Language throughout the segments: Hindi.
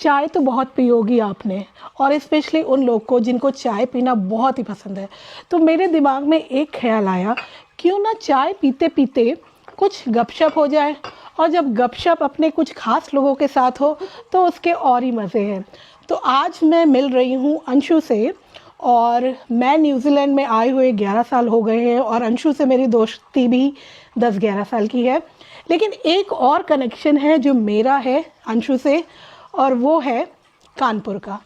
चाय तो बहुत पी होगी आपने, और स्पेशली उन लोग को जिनको चाय पीना बहुत ही पसंद है। तो मेरे दिमाग में एक ख्याल आया, क्यों ना चाय पीते पीते कुछ गपशप हो जाए, और जब गपशप अपने कुछ खास लोगों के साथ हो तो उसके और ही मज़े हैं। तो आज मैं मिल रही हूँ अंशु से, और मैं न्यूजीलैंड में आए हुए 11 साल हो गए हैं, और अंशु से मेरी दोस्ती भी 10-11 साल की है। लेकिन एक और कनेक्शन है जो मेरा है अंशु से, और वो है कानपुर का।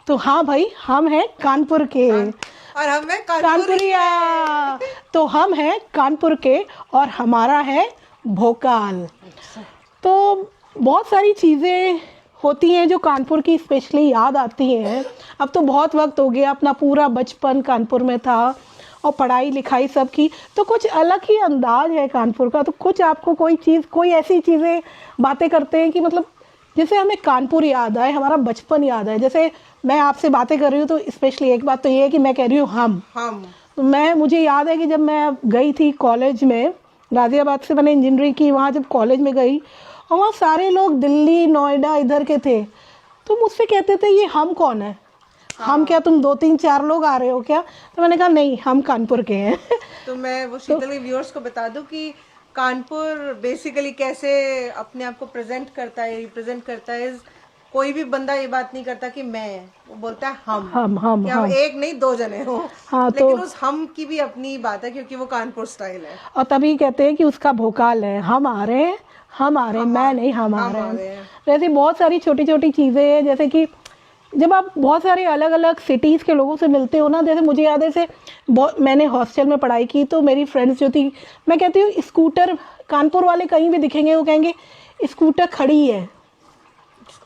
तो हाँ भाई, हम हैं कानपुर के, और हम हैं कानपुरिया। तो हम हैं कानपुर के, और हमारा है भोकाल। तो बहुत सारी चीज़ें होती हैं जो कानपुर की स्पेशली याद आती हैं। अब तो बहुत वक्त हो गया, अपना पूरा बचपन कानपुर में था, और पढ़ाई लिखाई सब की, तो कुछ अलग ही अंदाज है कानपुर का। तो कुछ आपको कोई चीज़, कोई ऐसी चीज़ें बातें करते हैं कि मतलब जैसे हमें कानपुर याद आए, हमारा बचपन याद आए। जैसे मैं आपसे बातें कर रही हूँ तो स्पेशली एक बात तो ये है कि मैं कह रही हूँ हम तो मुझे याद है कि जब मैं गई थी कॉलेज में, गाज़ियाबाद से मैंने इंजीनियरिंग की, वहाँ जब कॉलेज में गई और वहाँ सारे लोग दिल्ली नोएडा इधर के थे, तो मुझसे कहते थे ये हम कौन है, हम क्या तुम 2-3-4 लोग आ रहे हो क्या? तो मैंने कहा नहीं, हम कानपुर के हैं। तो मैं वो शीतल के व्यूअर्स को बता दूं कि कानपुर बेसिकली कैसे अपने आप को प्रेजेंट करता है, रिप्रेजेंट करता है। कोई भी बंदा ये बात नहीं करता कि मैं, वो बोलता है हम एक नहीं 2 जने हो। हाँ, लेकिन तो उस हम की भी अपनी बात है, क्योंकि वो कानपुर स्टाइल है। और तभी कहते हैं कि उसका भोकाल है, हम आ रहे हैं, हम आ रहे हैं, मैं नहीं, हम आ रहे हैं। वैसे बहुत सारी छोटी छोटी चीज़ें हैं, जैसे कि जब आप बहुत सारे अलग अलग सिटीज़ के लोगों से मिलते हो ना, जैसे मुझे याद है, जैसे मैंने हॉस्टल में पढ़ाई की, तो मेरी फ्रेंड्स जो थी, मैं कहती हूँ स्कूटर, कानपुर वाले कहीं भी दिखेंगे वो कहेंगे स्कूटर खड़ी है,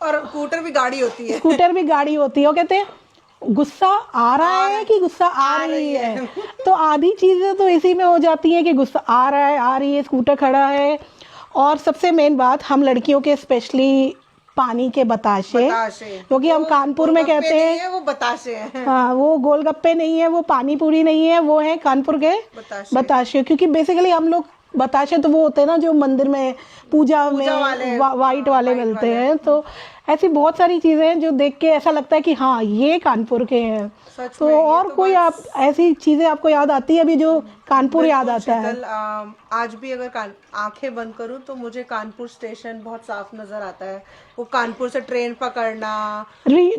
और स्कूटर भी गाड़ी होती है, स्कूटर भी गाड़ी होती है। वो कहते हैं गुस्सा आ रहा है कि गुस्सा आ रही है। तो आधी चीज़ें तो इसी में हो जाती हैं कि गुस्सा आ रहा है, आ रही है, स्कूटर खड़ा है। और सबसे मेन बात, हम लड़कियों के स्पेशली पानी के बताशे, क्योंकि हम कानपुर में कहते हैं वो बताशे हैं। हाँ, वो गोलगप्पे नहीं है, वो पानी पूरी नहीं है, वो है कानपुर के बताशे। क्योंकि बेसिकली हम लोग बताशे तो वो होते हैं ना जो मंदिर में पूजा में वाइट वाले मिलते हैं। तो ऐसी बहुत सारी चीज़ें हैं जो देख के ऐसा लगता है कि हाँ ये कानपुर के हैं। तो और तो कोई आप ऐसी चीज़ें आपको याद आती है अभी जो कानपुर याद आता है? आज भी अगर आंखें बंद करूं तो मुझे कानपुर स्टेशन बहुत साफ नजर आता है। वो कानपुर से ट्रेन पकड़ना,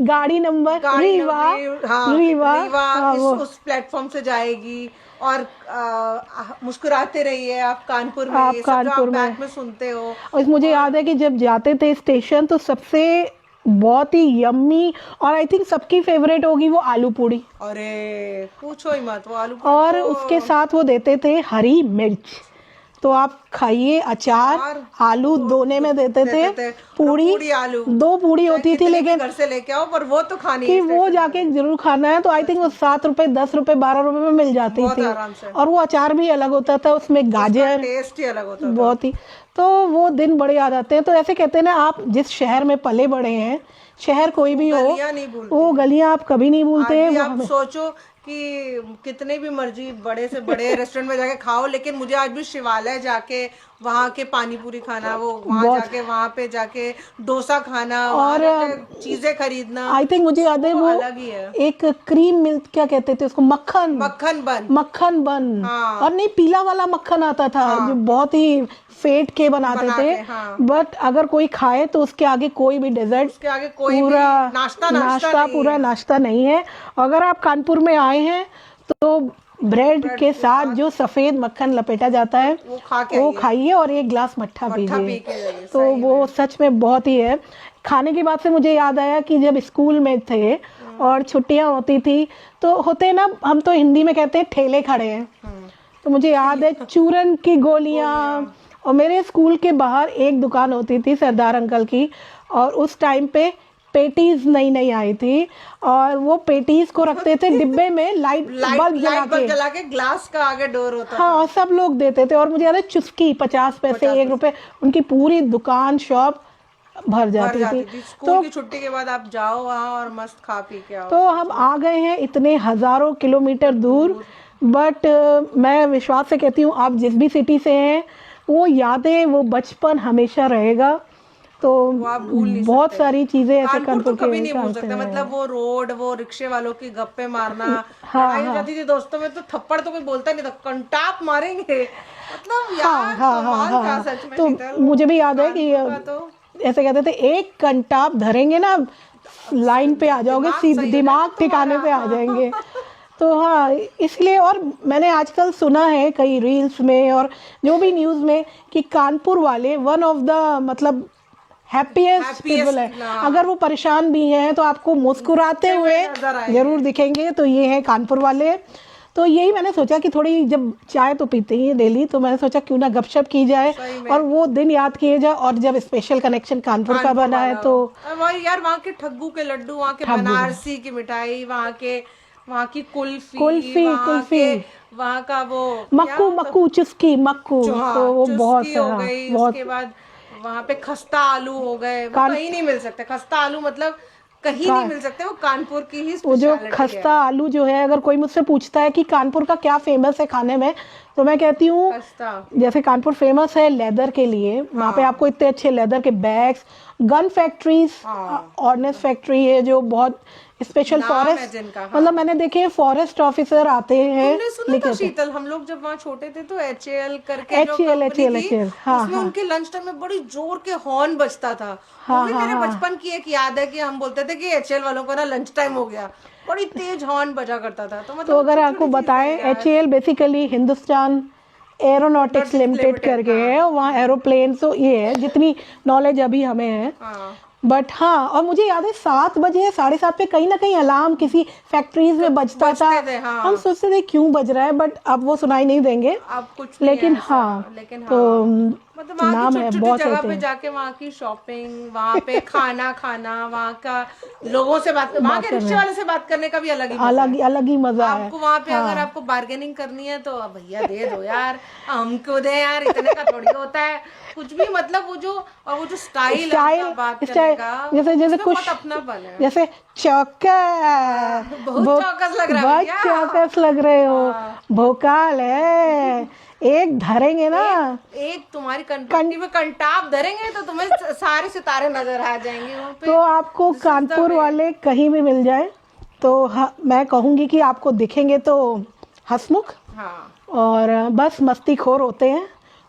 गाड़ी नंबर रीवा, उस प्लेटफॉर्म से जाएगी, और मुस्कुराते रहिए आप कानपुर में, आप ये सब कानपुर जो आप बैक में सुनते हो। और मुझे याद है कि जब जाते थे स्टेशन तो सबसे बहुत ही यम्मी, और आई थिंक सबकी फेवरेट होगी वो आलू पूड़ी। अरे पूछो ही मत, वो आलू पूड़ी और उसके साथ वो देते थे हरी मिर्च, तो आप खाइए, अचार, आलू दोने में देते थे, पूड़ी आलू 2 पूड़ी होती थी, लेकिन घर से लेके आओ, पर वो तो खानी कि वो जाके जरूर खाना है। तो आई थिंक वो 7 रुपए, 10 रुपए, 12 रुपए में मिल जाती थी, और वो अचार भी अलग होता था, उसमें गाजर, टेस्ट ही अलग होता था बहुत ही। तो वो दिन बड़े याद आते हैं। तो ऐसे कहते हैं ना, आप जिस शहर में पले बड़े हैं, शहर कोई भी हो, वो गलियां आप कभी नहीं भूलते। आप सोचो कि कितने भी मर्जी बड़े से बड़े रेस्टोरेंट में जाके खाओ, लेकिन मुझे आज भी शिवालय जाके वहाँ के पानी पूरी खाना, वो वहाँ पे जाके डोसा खाना, और चीजें खरीदना, आई थिंक मुझे याद है वो अलग ही है। एक क्रीम मिल्क, क्या कहते थे उसको, मक्खन बन, हाँ। और नहीं, पीला वाला मक्खन आता था, हाँ। जो बहुत ही फेट के बनाते थे, हाँ। बट अगर कोई खाए तो उसके आगे कोई भी डेजर्ट, उसके आगे कोई पूरा नाश्ता पूरा नाश्ता नहीं है। अगर आप कानपुर में आए हैं तो ब्रेड के साथ जो सफेद मक्खन लपेटा जाता है वो खाइए, और 1 गिलास मट्ठा पीजिए। तो वो सच में बहुत ही है। खाने की बात से मुझे याद आया कि जब स्कूल में थे और छुट्टियां होती थी, तो होते ना, हम तो हिंदी में कहते हैं ठेले खड़े हैं, तो मुझे याद है चूरन की गोलियां। और मेरे स्कूल के बाहर एक दुकान होती थी सरदार अंकल की, और उस टाइम पे पेटीज नई आई थी, और वो पेटीज को रखते थे डिब्बे में, लाइट बल्ब जला के, ग्लास का आगे डोर होता था, और सब लोग देते थे। और मुझे याद है चुस्की 50 पैसे 1 रुपए, उनकी पूरी दुकान शॉप भर जाती थी। स्कूल की छुट्टी के बाद आप जाओ वहाँ और मस्त खा पी के आओ। तो हम आ गए हैं इतने हजारों किलोमीटर दूर, बट मैं विश्वास से कहती हूँ, आप जिस भी सिटी से हैं, वो यादें, वो बचपन हमेशा रहेगा। तो वो आप भूल नहीं बहुत सकते। सारी चीजें ऐसे कानपुर तो कानपुर कभी के नहीं भूल होते सकते, हैं। मतलब वो रोड, वो रिक्शे वालों की गप्पे मारना, हाँ, लड़ाई हो हाँ। जाती थी दोस्तों में तो थप्पड़ तो कोई बोलता नहीं था, कंटाप मारेंगे, मतलब हाँ यार हाँ हाँ कमाल था हाँ। सच में तो शीतल। मुझे भी याद है कि कानपुर का तो ऐसे कहते थे एक कंटाप धरेंगे ना लाइन पे आ जाओगे, दिमाग सही हो दिमाग जाएगा ठिकाने पे आ तुम्हारा। जाएंगे। तो हाँ, इसलिए। और मैंने आजकल सुना है कई रील्स में और जो भी न्यूज़ में कि कानपुर वाले वन ऑफ द मतलब हैप्पीएस्ट पीपल है। हाँ। अगर वो परेशान भी हैं तो आपको मुस्कुराते हुए नजर आएंगे। जरूर दिखेंगे, तो ये है कानपुर वाले। तो यही मैंने सोचा कि थोड़ी, जब चाय तो पीते ही हैं डेली, तो मैंने सोचा क्यों ना गपशप की जाए सही में। और वो दिन याद किए जाए। और जब स्पेशल कनेक्शन कानपुर का बना है तो वही यार, वहाँ के ठग्गू के लड्डू, वहाँ के बनारसी की मिठाई, वहाँ की कुल्फी, वहाँ का वो मक्कू मक्कू चुस्की मक्कू, तो वो बहुत चुस्की हो गई, उसके बाद वहाँ पे खस्ता आलू हो गए, वो कहीं नहीं मिल सकते। खस्ता आलू मतलब कहीं नहीं मिल सकते, वो कानपुर की ही वो जो स्पेशलिटी खस्ता आलू जो है, अगर कोई मुझसे पूछता है कि कानपुर का क्या फेमस है खाने में, तो मैं कहती हूँ खस्ता। जैसे कानपुर फेमस है लेदर के लिए, वहाँ पे आपको इतने अच्छे लेदर के बैग्स, गन फैक्ट्रीज, ऑर्नेस फैक्ट्री है जो बहुत स्पेशल नाम है फॉरेस्ट, जिनका, हाँ। मतलब मैंने देखे फॉरेस्ट ऑफिसर आते हैं। तुमने सुना था शीतल, हम लोग जब वहाँ छोटे थे तो HAL करके जो HAL, कंपनी थी, हाँ, उसमें हाँ। उनके लंच टाइम में बड़ी जोर के हॉर्न बजता था। वो भी मेरे बचपन की एक याद है कि हम बोलते थे कि HAL वालों को ना लंच टाइम हो गया, बड़ी तेज हॉर्न बजा करता था। तो मतलब तो अगर आपको बताएं, HAL basically Hindustan aeronautics limited करके है, वहाँ एरोप्लेन, तो ये है जितनी नॉलेज अभी हमें है। बट हाँ, और मुझे याद है 7 बजे 7:30 पे कहीं ना कहीं अलार्म किसी फैक्ट्रीज में बजता था। हाँ। हम सोचते थे क्यों बज रहा है, बट अब वो सुनाई नहीं देंगे। अब कुछ लेकिन हाँ, तो मतलब वहाँ नाम की है, छोटी बहुत जगह होते पे हैं। जाके वहाँ की शॉपिंग, वहाँ पे खाना खाना, वहाँ का लोगों से बात, वहाँ के रिक्शे वाले से बात करने का भी अलग ही मजा है। अलग ही मजा है। आपको वहाँ पे अगर आपको बार्गेनिंग करनी है तो भैया दे दो यार, हमको दे यार, इतने का थोड़ी होता है कुछ भी, मतलब वो जो स्टाइल है बात करने का, जैसे कुछ बहुत अपनापन है। जैसे बहुत चौकस लग रहा है, बहुत चौकस लग रहे हो, भोकाल है। एक धरेंगे ना, एक तुम्हारी कंटी में कंटाप धरेंगे तो तुम्हें सारे सितारे नजर आ जाएंगे वहाँ पे। तो आपको कानपुर वाले कहीं भी मिल जाए तो मैं कहूँगी कि आपको दिखेंगे तो हंसमुख, और बस मस्तीखोर होते हैं,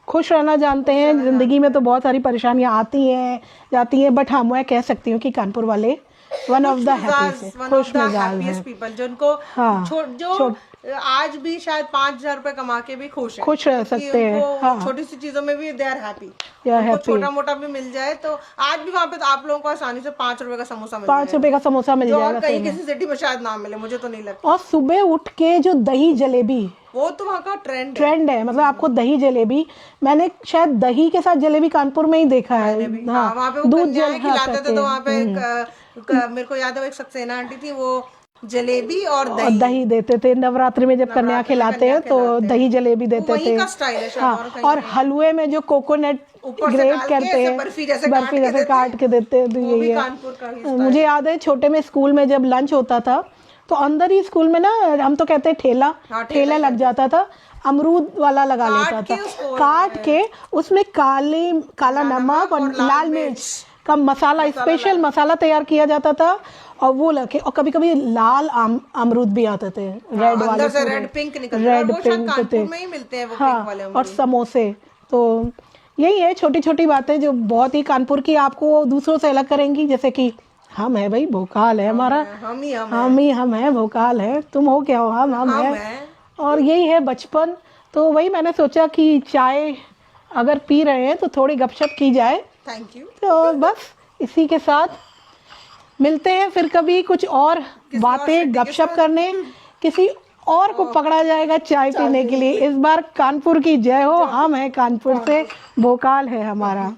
खुश रहना जानते हैं। जिंदगी में तो बहुत सारी परेशानियां आती हैं जाती हैं, बट हाँ, मैं कह सकती हूँ कि कानपुर वाले वन ऑफ द हैप्पीएस्ट, खुश मिजाज हैं, पीपल, जिनको जो आज भी शायद 5,000 रुपए कमा के भी खुश रह सकते हैं। छोटी सी चीजों में भी दे आर हैप्पी, छोटा मोटा भी मिल जाए तो आज भी वहाँ पे तो आप लोगों को आसानी से 5 रुपए का समोसा मिल जाएगा। 5 रुपए का समोसा मिल जाएगा, कहीं किसी सिटी में शायद ना मिले, मुझे तो नहीं लगता। और सुबह उठ के जो दही जलेबी, वो तो वहाँ का ट्रेंड है। मतलब आपको दही जलेबी, मैंने शायद दही के साथ जलेबी कानपुर में ही देखा है। हाँ, वहाँ पे दूध खिलाते थे तो वहाँ पे मेरे को याद है एक सक्सेना आंटी थी, वो जलेबी और दही देते थे। नवरात्रि में जब कन्या खिलाते हैं तो दही जलेबी देते थे। हाँ, और हलवे में जो कोकोनट ग्रेट करते हैं, बर्फी जैसे काट के देते हैं, तो यही है। मुझे याद है छोटे में स्कूल में जब लंच होता था तो अंदर ही स्कूल में ना, हम तो कहते हैं ठेला लग जाता था, अमरूद वाला लगा लेता था, काट के उसमें काला नमक और लाल मिर्च का मसाला, स्पेशल मसाला तैयार किया जाता था, और वो लगे, और कभी कभी लाल अमरूद भी आते थे, रेड वाले, रेड पिंक थे, में ही मिलते हैं वो पिंक वाले और समोसे। तो यही है छोटी छोटी बातें जो बहुत ही कानपुर की आपको दूसरों से अलग करेंगी। जैसे कि हम है भाई, भोकाल है हमारा, हम है, भोकाल है, तुम हो क्या हो, हम है। और यही है बचपन। तो वही मैंने सोचा कि चाय अगर पी रहे हैं तो थोड़ी गपशप की जाए। Thank you. तो बस इसी के साथ मिलते हैं फिर कभी कुछ और बातें गपशप करने। किसी और को पकड़ा जाएगा चाय पीने के लिए। इस बार कानपुर की जय हो। हम है कानपुर से, भोकाल है हमारा।